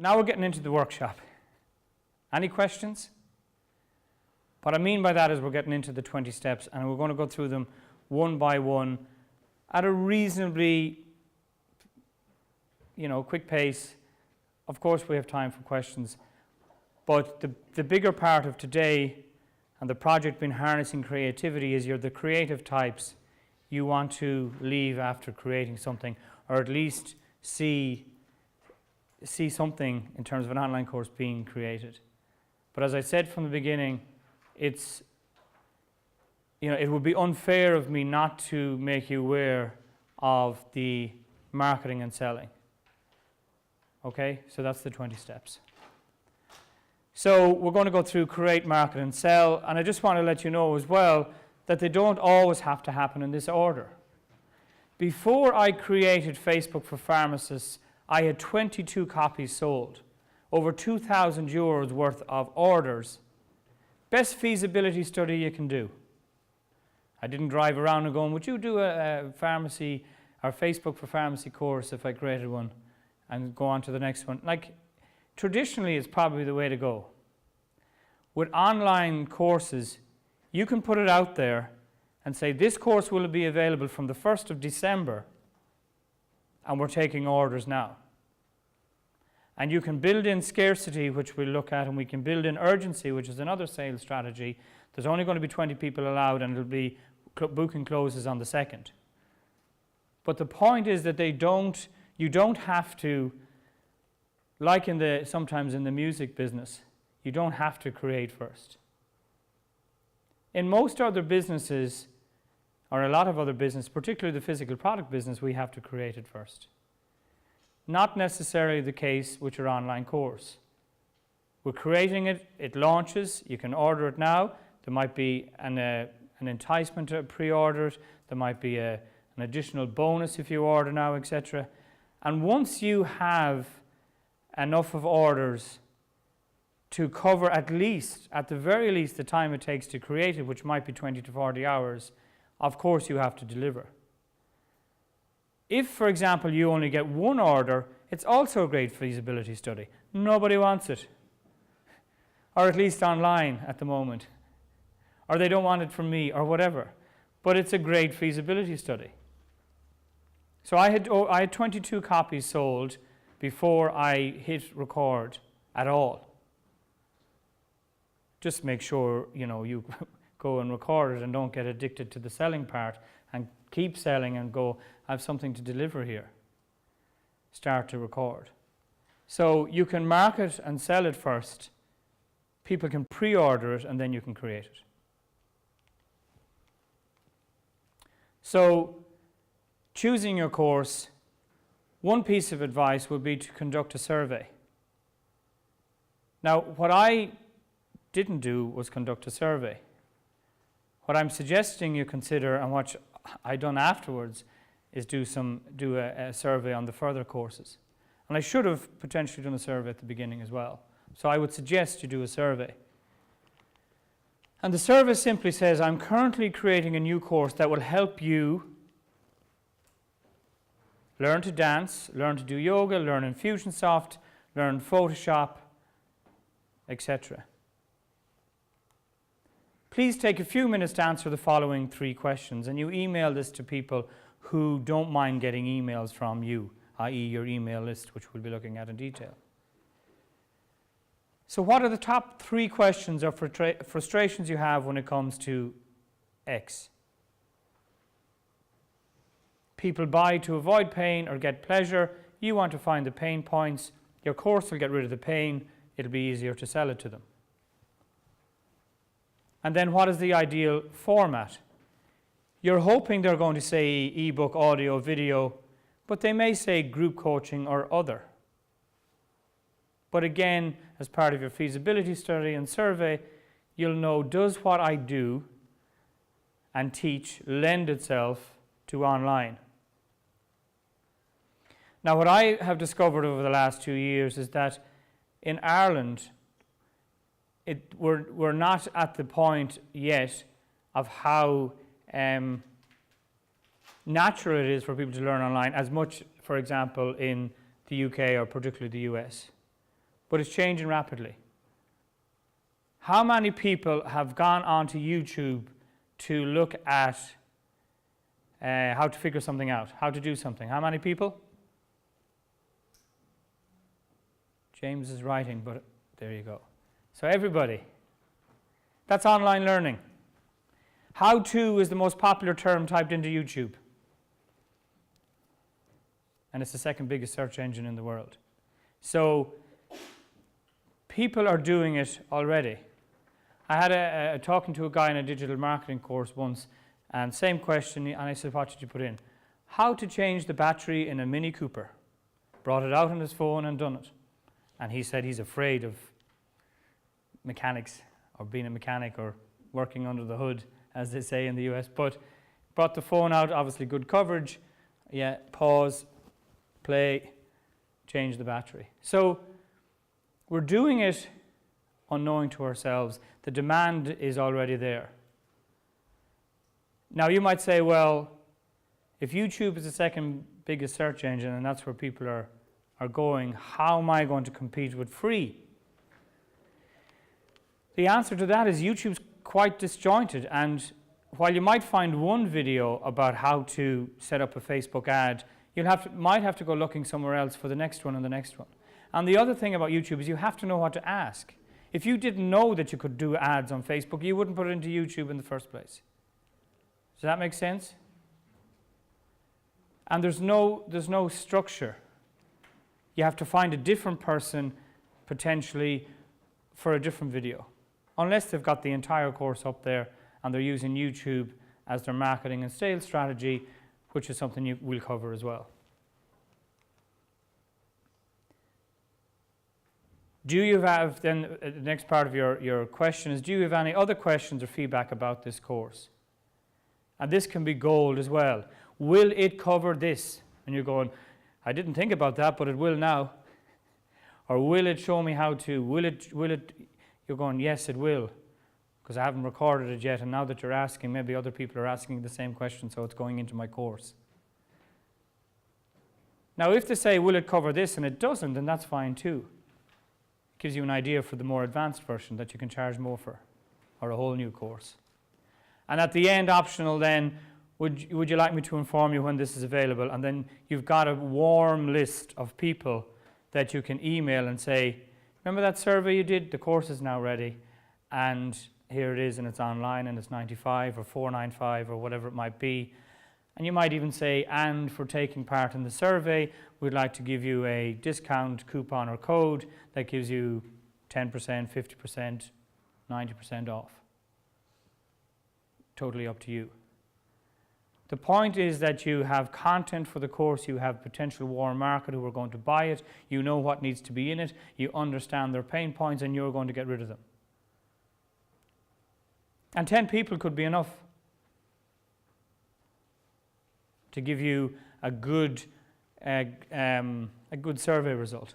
Now we're getting into the workshop. Any questions? What I mean by that is we're getting into the 20 steps, and we're going to go through them one by one at a reasonably, quick pace. Of course, we have time for questions, but the bigger part of today and the project being harnessing creativity is you're the creative types. You want to leave after creating something, or at least see something in terms of an online course being created. But as I said from the beginning, it would be unfair of me not to make you aware of the marketing and selling. Okay, so that's the 20 steps. So we're going to go through create, market, and sell, and I just want to let you know as well that they don't always have to happen in this order. Before I created Facebook for Pharmacists, I had 22 copies sold, over 2,000 euros worth of orders. Best feasibility study you can do. I didn't drive around and going, would you do a pharmacy or Facebook for Pharmacy course if I created one, and go on to the next one. Like, traditionally it's probably the way to go. With online courses, you can put it out there and say this course will be available from the 1st of December and we're taking orders now. And you can build in scarcity, which we'll look at, and we can build in urgency, which is another sales strategy. There's only going to be 20 people allowed, and it'll be booking closes on the 2nd. But the point is that you don't have to, like sometimes in the music business, you don't have to create first. In most other businesses, or a lot of other business, particularly the physical product business, we have to create it first. Not necessarily the case with your online course. We're creating it, it launches, you can order it now. There might be an enticement to pre-order it, there might be an additional bonus if you order now, etc. And once you have enough of orders to cover at the very least, the time it takes to create it, which might be 20 to 40 hours, of course you have to deliver. If, for example, you only get one order, it's also a great feasibility study. Nobody wants it, or at least online at the moment, or they don't want it from me, or whatever. But it's a great feasibility study. So I had 22 copies sold before I hit record at all. Just make sure you go and record it and don't get addicted to the selling part, and keep selling and go, I have something to deliver here. Start to record. So you can market and sell it first. People can pre-order it, and then you can create it. So choosing your course, one piece of advice would be to conduct a survey. Now, what I didn't do was conduct a survey. What I'm suggesting you consider, and what I done afterwards, is do a survey on the further courses. And I should have potentially done a survey at the beginning as well. So I would suggest you do a survey. And the survey simply says, I'm currently creating a new course that will help you learn to dance, learn to do yoga, learn Infusionsoft, learn Photoshop, etc. Please take a few minutes to answer the following 3 questions, and you email this to people who don't mind getting emails from you, i.e. your email list, which we'll be looking at in detail. So what are the top 3 questions or frustrations you have when it comes to X? People buy to avoid pain or get pleasure. You want to find the pain points. Your course will get rid of the pain. It'll be easier to sell it to them. And then what is the ideal format? You're hoping they're going to say ebook, audio, video, but they may say group coaching or other. But again, as part of your feasibility study and survey, you'll know, does what I do and teach lend itself to online? Now, what I have discovered over the last 2 years is that in Ireland, we're not at the point yet of how natural it is for people to learn online as much, for example, in the UK or particularly the US. but it's changing rapidly. How many people have gone onto YouTube to look at how to figure something out, how to do something? How many people? James is writing, but there you go. So everybody. That's online learning. How to is the most popular term typed into YouTube. And it's the second biggest search engine in the world. So people are doing it already. I had a talking to a guy in a digital marketing course once, and same question, and I said, what did you put in? How to change the battery in a Mini Cooper. Brought it out on his phone and done it. And he said he's afraid of mechanics, or being a mechanic, or working under the hood, as they say in the US. But brought the phone out, obviously good coverage. Yeah, pause, play, change the battery. So we're doing it unknowing to ourselves. The demand is already there. Now you might say, well, if YouTube is the second biggest search engine and that's where people are going, how am I going to compete with free? The answer to that is YouTube's quite disjointed, and while you might find one video about how to set up a Facebook ad, you might have to go looking somewhere else for the next one and the next one. And the other thing about YouTube is you have to know what to ask. If you didn't know that you could do ads on Facebook, you wouldn't put it into YouTube in the first place. Does that make sense? And there's no structure. You have to find a different person, potentially, for a different video. Unless they've got the entire course up there and they're using YouTube as their marketing and sales strategy, which is something we'll cover as well. Do you have, then the next part of your question is, do you have any other questions or feedback about this course? And this can be gold as well. Will it cover this? And you're going, I didn't think about that, but it will now. Or will it show me how to? Will it? You're going, yes, it will. Because I haven't recorded it yet, and now that you're asking, maybe other people are asking the same question, so it's going into my course. Now, if they say, will it cover this, and it doesn't, then that's fine too. It gives you an idea for the more advanced version that you can charge more for, or a whole new course. And at the end, optional then, would you like me to inform you when this is available? And then you've got a warm list of people that you can email and say, remember that survey you did? The course is now ready, and here it is, and it's online, and it's $95 or $495 or whatever it might be. And you might even say, and for taking part in the survey, we'd like to give you a discount coupon or code that gives you 10%, 50%, 90% off. Totally up to you. The point is that you have content for the course, you have potential warm market who are going to buy it, you know what needs to be in it, you understand their pain points, and you're going to get rid of them. And 10 people could be enough to give you a good survey result.